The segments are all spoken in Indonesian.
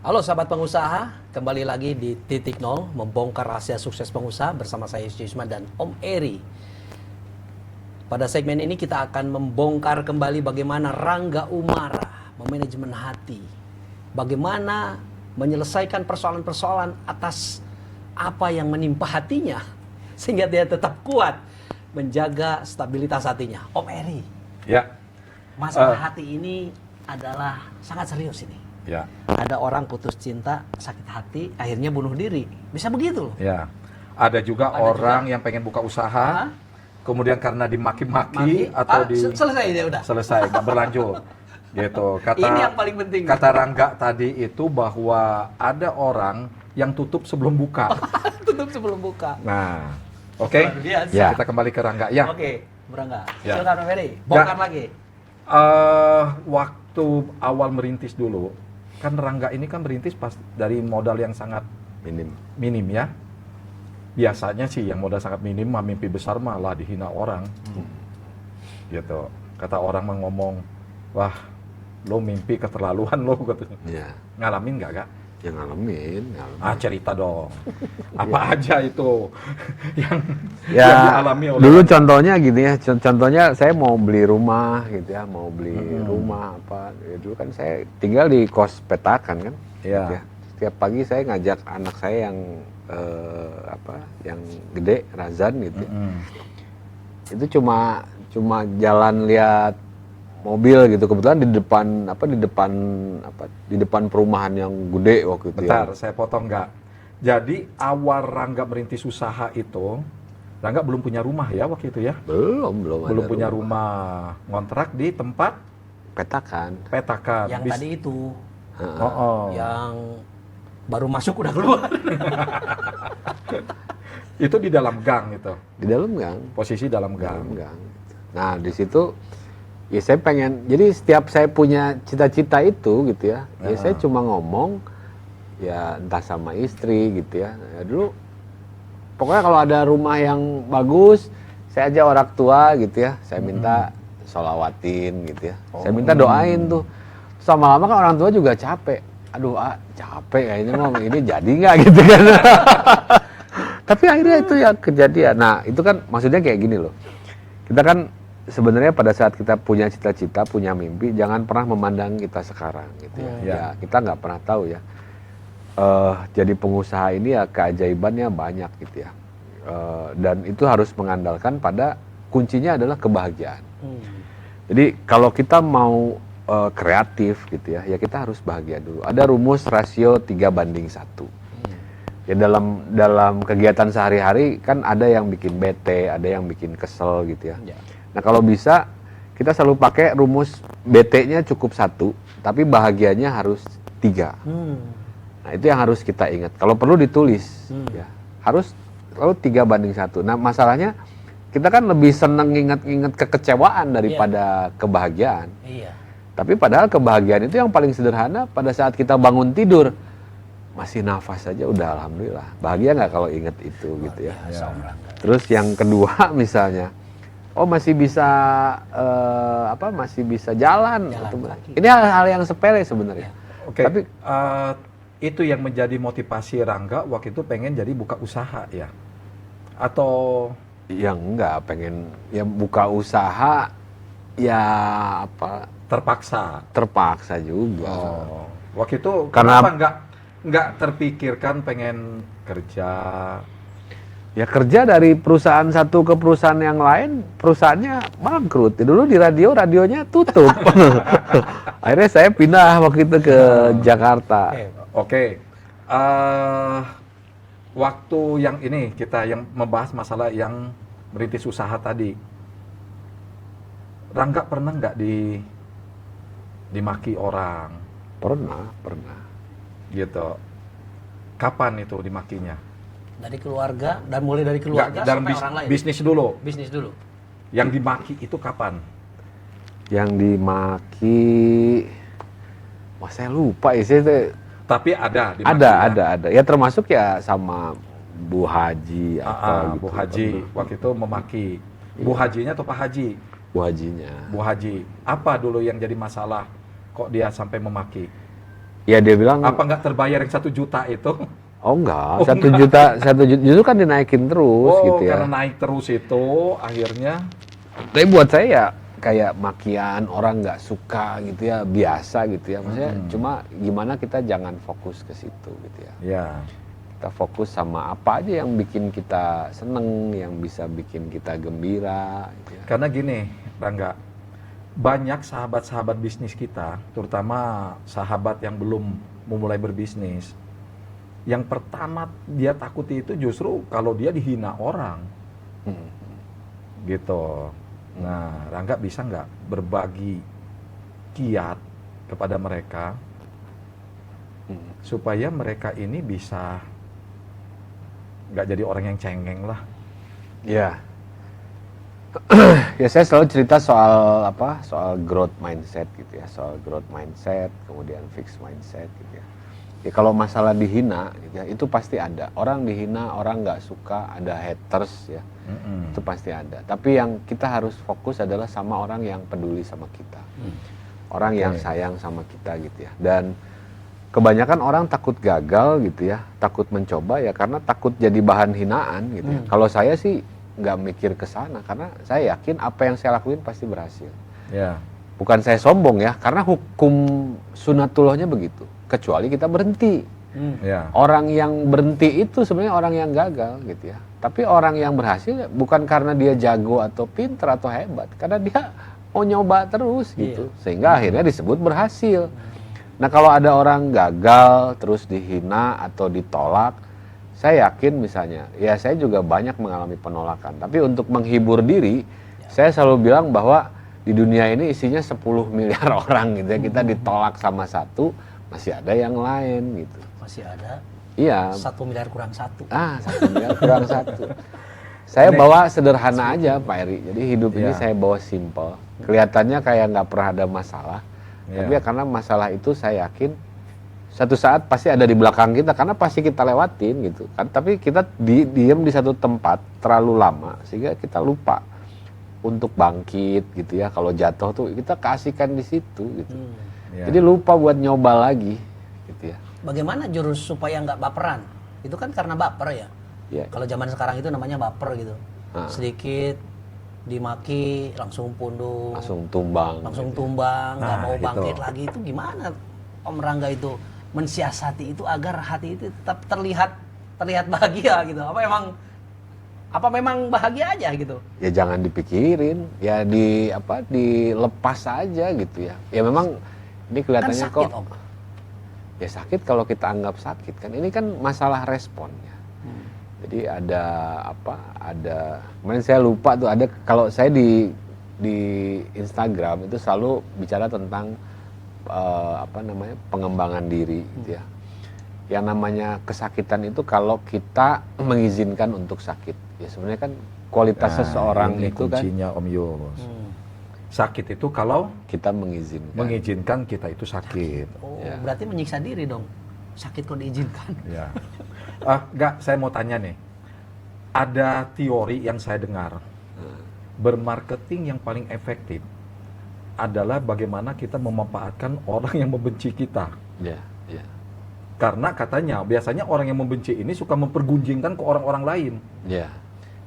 Halo sahabat pengusaha, kembali lagi di Titik Nol, membongkar rahasia sukses pengusaha bersama saya Yusman dan Om Eri. Pada segmen ini kita akan membongkar kembali bagaimana Rangga Umara memanajemen hati. Bagaimana menyelesaikan persoalan-persoalan atas apa yang menimpa hatinya sehingga dia tetap kuat menjaga stabilitas hatinya. Om Eri, Ya, masalah hati ini adalah sangat serius ini. ya, Ada orang putus cinta, sakit hati, akhirnya bunuh diri. Bisa begitu loh. ya. Ada juga Ada orang yang pengen buka usaha, kemudian karena dimaki-maki atau selesai dia udah. selesai nggak berlanjut, gitu. Kata Ini yang paling penting. kata Rangga tadi itu bahwa ada orang yang tutup sebelum buka. Tutup sebelum buka. Nah, oke, Luar biasa. Ya, kita kembali ke Rangga. Ya, Oke, Berangga. Ya. Silakan Om Ferry, bongkar lagi. waktu awal merintis dulu, kan Rangga ini kan merintis pas dari modal yang sangat minim ya. Biasanya sih yang modal sangat minim mah mimpi besar malah dihina orang. Gitu. Kata orang mah ngomong, "Wah, lo mimpi keterlaluan lo," katanya. Ya, Ngalamin nggak, Kak? yang ngalamin. Ah, cerita dong. Apa aja itu yang Ya, dialami oleh dulu contohnya gini ya, contohnya saya mau beli rumah gitu ya, mau beli rumah apa. Ya, dulu kan saya tinggal di kos petakan kan. Iya. Gitu ya. Setiap pagi saya ngajak anak saya yang yang gede, Razan gitu. Ya. Itu cuma jalan lihat mobil gitu, kebetulan di depan perumahan yang gede waktu itu. Bentar, Ya. saya potong nggak. Jadi awal Rangga merintis usaha itu, Rangga belum punya rumah ya waktu itu ya? Belum Belum ada punya rumah. Ngontrak di tempat petakan. petakan. Yang tadi itu, yang baru masuk udah keluar. Itu di dalam gang itu. Di dalam gang. Posisi dalam gang. Nah, di situ ya saya pengen, jadi setiap saya punya cita-cita itu gitu ya, ya saya cuma ngomong ya entah sama istri gitu ya. Ya dulu pokoknya kalau ada rumah yang bagus, saya aja orang tua gitu ya, saya minta sholawatin gitu ya. Saya minta doain tuh. Terus lama-lama kan orang tua juga capek. Aduh, capek kayaknya ngomong ini jadi nggak gitu kan. Tapi akhirnya itu ya kejadian. Nah, itu kan maksudnya kayak gini loh. Kita kan sebenarnya pada saat kita punya cita-cita, punya mimpi, jangan pernah memandang kita sekarang gitu ya. Ya, kita nggak pernah tahu ya. Jadi pengusaha ini ya keajaibannya banyak gitu ya. Dan itu harus mengandalkan pada kuncinya adalah kebahagiaan. Jadi kalau kita mau kreatif gitu ya, ya kita harus bahagia dulu. Ada rumus rasio 3:1. Ya dalam kegiatan sehari-hari kan ada yang bikin bete, ada yang bikin kesel gitu ya. Nah kalau bisa kita selalu pakai rumus BT-nya cukup 1, tapi bahagianya harus 3. Nah itu yang harus kita ingat. Kalau perlu ditulis, ya harus selalu 3:1. Nah masalahnya kita kan lebih seneng ingat-ingat kekecewaan daripada kebahagiaan. Iya. Tapi padahal kebahagiaan itu yang paling sederhana pada saat kita bangun tidur. Masih nafas saja udah alhamdulillah. Bahagia nggak kalau ingat itu gitu ya. Terus yang kedua misalnya, masih bisa masih bisa jalan. Ini hal-hal yang sepele sebenarnya. Oke. Tapi itu yang menjadi motivasi Rangga waktu itu pengen jadi buka usaha ya? Atau yang enggak pengen ya buka usaha ya terpaksa juga. Waktu itu Karena kenapa nggak terpikirkan pengen kerja? Ya kerja dari perusahaan satu ke perusahaan yang lain, perusahaannya bangkrut. Dulu di radionya tutup. Akhirnya saya pindah waktu itu ke Jakarta. Oke. Waktu yang ini kita yang membahas masalah yang merintis usaha tadi. Rangga pernah nggak dimaki orang? Pernah. Gitu. Kapan itu dimakinya? Dari keluarga, dan mulai dari keluarga Dalam sampai orang lain. bisnis dulu. Bisnis dulu. Yang dimaki itu kapan? Yang dimaki, saya lupa ya. Tapi ada dimaki. Ada. Ya termasuk ya sama Bu Haji atau gitu. Bu Haji waktu itu memaki. Bu Hajinya atau Pak Haji? Bu Hajinya. Bu Haji. Apa dulu yang jadi masalah? Kok dia sampai memaki? Ya dia bilang, Apa nggak terbayar yang 1 juta itu? oh enggak, 1 juta, justru kan dinaikin terus Oh, gitu ya. karena naik terus itu akhirnya. Tapi buat saya ya kayak makian orang nggak suka gitu ya, biasa gitu ya. Maksudnya cuma gimana kita jangan fokus ke situ gitu ya. Ya. Kita fokus sama apa aja yang bikin kita seneng, yang bisa bikin kita gembira gitu ya. Karena gini, Rangga, banyak sahabat-sahabat bisnis kita, terutama sahabat yang belum memulai berbisnis, yang pertama dia takuti itu justru kalau dia dihina orang, gitu. Nah, Rangga bisa nggak berbagi kiat kepada mereka supaya mereka ini bisa nggak jadi orang yang cengeng lah. Ya. Ya saya selalu cerita soal soal growth mindset gitu ya, soal growth mindset, kemudian fixed mindset gitu ya. Ya kalau masalah dihina gitu ya, itu pasti ada. Orang dihina, orang nggak suka, ada haters ya. Itu pasti ada. Tapi yang kita harus fokus adalah sama orang yang peduli sama kita. Orang yang sayang sama kita gitu ya. Dan kebanyakan orang takut gagal gitu ya, takut mencoba ya karena takut jadi bahan hinaan gitu ya. Kalau saya sih nggak mikir ke sana karena saya yakin apa yang saya lakuin pasti berhasil. Ya. Bukan saya sombong ya, karena hukum sunatullahnya begitu. Kecuali kita berhenti. Ya. Orang yang berhenti itu sebenarnya orang yang gagal gitu ya. Tapi orang yang berhasil ya bukan karena dia jago atau pintar atau hebat, karena dia mau nyoba terus gitu. Sehingga akhirnya disebut berhasil. Nah kalau ada orang gagal terus dihina atau ditolak, saya yakin misalnya, ya saya juga banyak mengalami penolakan. Tapi untuk menghibur diri, saya selalu bilang bahwa di dunia ini isinya 10 miliar orang gitu ya. Kita ditolak sama satu, masih ada yang lain gitu. Masih ada Iya. 1 miliar kurang 1. 1 miliar kurang 1. Saya bawa sederhana aja Pak Eri. Jadi hidup ini saya bawa simple. Kelihatannya kayak nggak pernah ada masalah. Tapi ya karena masalah itu saya yakin satu saat pasti ada di belakang kita karena pasti kita lewatin gitu kan. Tapi kita diem di satu tempat terlalu lama sehingga kita lupa untuk bangkit gitu ya. Kalau jatuh tuh kita keasikan di situ gitu. Jadi lupa buat nyoba lagi gitu ya. Bagaimana jurus supaya nggak baperan? Itu kan karena baper ya. Ya. Kalau zaman sekarang itu namanya baper gitu. Sedikit dimaki langsung pundung, Langsung tumbang. nggak mau itu. bangkit lagi. Itu gimana Om Rangga itu mensiasati itu agar hati itu tetap terlihat bahagia gitu? Apa memang bahagia aja gitu? Ya jangan dipikirin, ya dilepas aja gitu ya. Ya memang ini Kan kelihatannya sakit kok Om. ya sakit kalau kita anggap sakit kan. Ini kan masalah responnya. Jadi kemarin saya lupa tuh ada, kalau saya di Instagram itu selalu bicara tentang pengembangan diri gitu ya. Yang namanya kesakitan itu kalau kita mengizinkan untuk sakit. Ya sebenarnya kan kualitas seseorang ini itu kan kuncinya Om Yus. Sakit itu kalau kita mengizinkan. mengizinkan kita itu sakit. Oh, Ya. berarti menyiksa diri dong. Sakit kok diizinkan. Ya. Enggak, saya mau tanya nih. Ada teori yang saya dengar. Bermarketing yang paling efektif adalah bagaimana kita memanfaatkan orang yang membenci kita. Ya, ya. Karena katanya biasanya orang yang membenci ini suka mempergunjingkan ke orang-orang lain. Ya.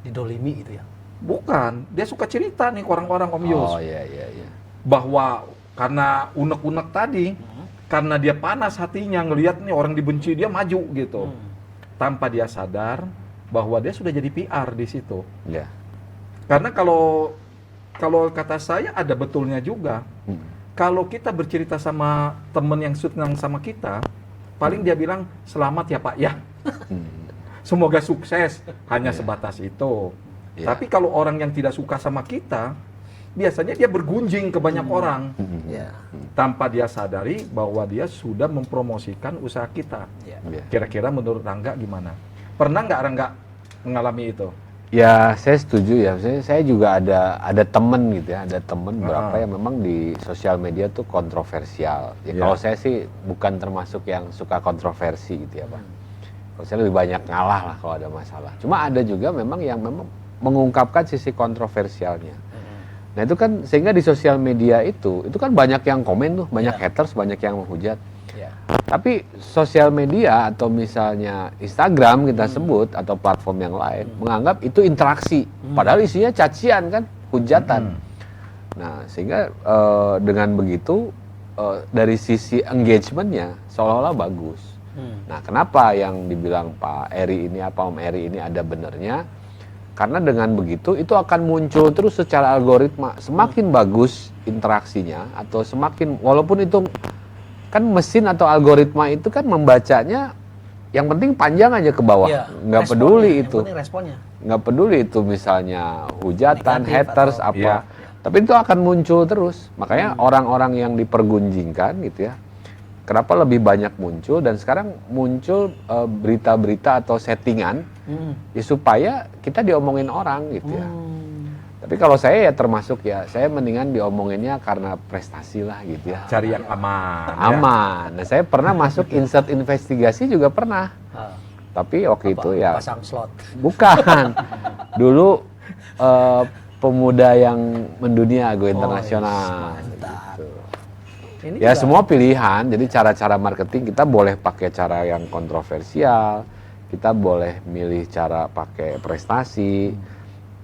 Didolimi gitu ya. Bukan, dia suka cerita nih ke orang-orang Om Yus. Oh iya iya iya. Bahwa karena unek-unek tadi, karena dia panas hatinya ngelihat nih orang dibenci, dia maju gitu. Tanpa dia sadar bahwa dia sudah jadi PR di situ. Ya. Karena kalau kata saya ada betulnya juga. Kalau kita bercerita sama temen yang senang sama kita, paling dia bilang selamat ya Pak ya. Semoga sukses, hanya sebatas itu. Ya. Tapi kalau orang yang tidak suka sama kita, biasanya dia bergunjing ke banyak orang. Ya. Tanpa dia sadari bahwa dia sudah mempromosikan usaha kita. Ya. Ya. Kira-kira menurut Rangga gimana? Pernah nggak Rangga mengalami itu? Ya saya setuju ya. Saya juga ada temen gitu ya, ada temen berapa yang memang di sosial media tuh kontroversial. Ya, kalau saya sih bukan termasuk yang suka kontroversi gitu ya Pak. Kalau saya lebih banyak ngalah lah kalau ada masalah. Cuma ada juga memang yang memang mengungkapkan sisi kontroversialnya. Nah itu kan sehingga di sosial media itu kan banyak yang komen tuh, banyak haters, banyak yang menghujat. Ya. Tapi sosial media atau misalnya Instagram kita sebut atau platform yang lain menganggap itu interaksi, padahal isinya cacian kan, hujatan. Nah, sehingga dengan begitu dari sisi engagementnya seolah-olah bagus. Nah, kenapa yang dibilang Pak Eri ini Om Eri ini ada benernya? Karena dengan begitu itu akan muncul terus secara algoritma. Semakin bagus interaksinya atau semakin, walaupun itu kan mesin atau algoritma itu kan membacanya yang penting panjang aja ke bawah. Iya, Nggak responnya, peduli yang itu. penting responnya. Nggak peduli itu misalnya hujatan, Negatif haters, atau- apa. Iya. Tapi itu akan muncul terus. Makanya orang-orang yang dipergunjingkan gitu ya. Kenapa lebih banyak muncul dan sekarang muncul berita-berita atau settingan ya supaya kita diomongin orang gitu ya. Tapi kalau saya ya termasuk ya, saya mendingan diomonginnya karena prestasi lah gitu ya. Cari yang aman. ya. Aman. Nah, saya pernah masuk insert investigasi juga pernah. Ah, Tapi waktu apa? itu ya Pasang slot. bukan. Dulu pemuda yang mendunia go internasional. mantap. gitu. Ini Ya juga- semua pilihan, jadi cara-cara marketing kita boleh pakai cara yang kontroversial, kita boleh milih cara pakai prestasi,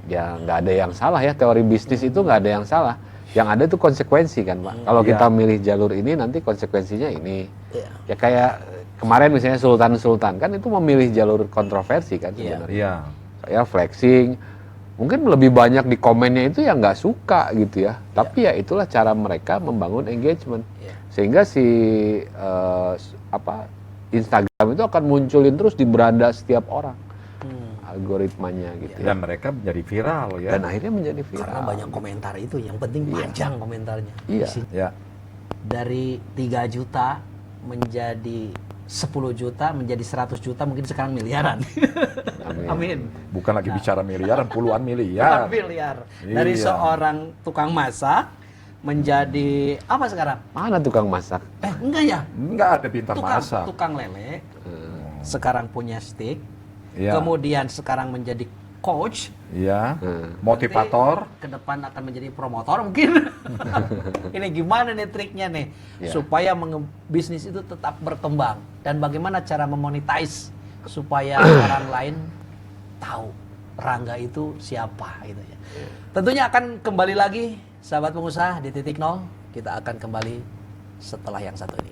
ya nggak ada yang salah ya, teori bisnis itu nggak ada yang salah, yang ada itu konsekuensi kan Pak. Kalau Iya. kita milih jalur ini nanti konsekuensinya ini, Iya. ya kayak kemarin misalnya Sultan kan itu memilih jalur kontroversi kan Iya. sebenarnya, Iya. kayak flexing. Mungkin lebih banyak di komennya itu yang nggak suka gitu ya. Tapi ya itulah cara mereka membangun engagement. Iya. Sehingga si Instagram itu akan munculin terus di beranda setiap orang algoritmanya gitu ya. Dan mereka menjadi viral ya. Dan akhirnya menjadi viral. Karena banyak komentar itu, yang penting panjang komentarnya. Iya. Isi- Ya. Dari 3 juta menjadi 10 juta, menjadi 100 juta, mungkin sekarang miliaran. Amin. Amin. Bukan lagi bicara miliaran, puluhan Puluhan miliar. miliar. Dari Iya. seorang tukang masak menjadi apa sekarang? Mana tukang masak? Enggak ya? Enggak ada bintang masak. Tukang lele. Sekarang punya stick. Iya. Kemudian sekarang menjadi coach. Iya. Hmm. Motivator. Nanti ke depan akan menjadi promotor mungkin. Ini gimana nih triknya nih Ya. supaya bisnis itu tetap berkembang, dan bagaimana cara memonetize supaya orang lain tahu Rangga itu siapa gitu ya. Tentunya akan kembali lagi sahabat pengusaha di titik nol. Kita akan kembali setelah yang satu ini.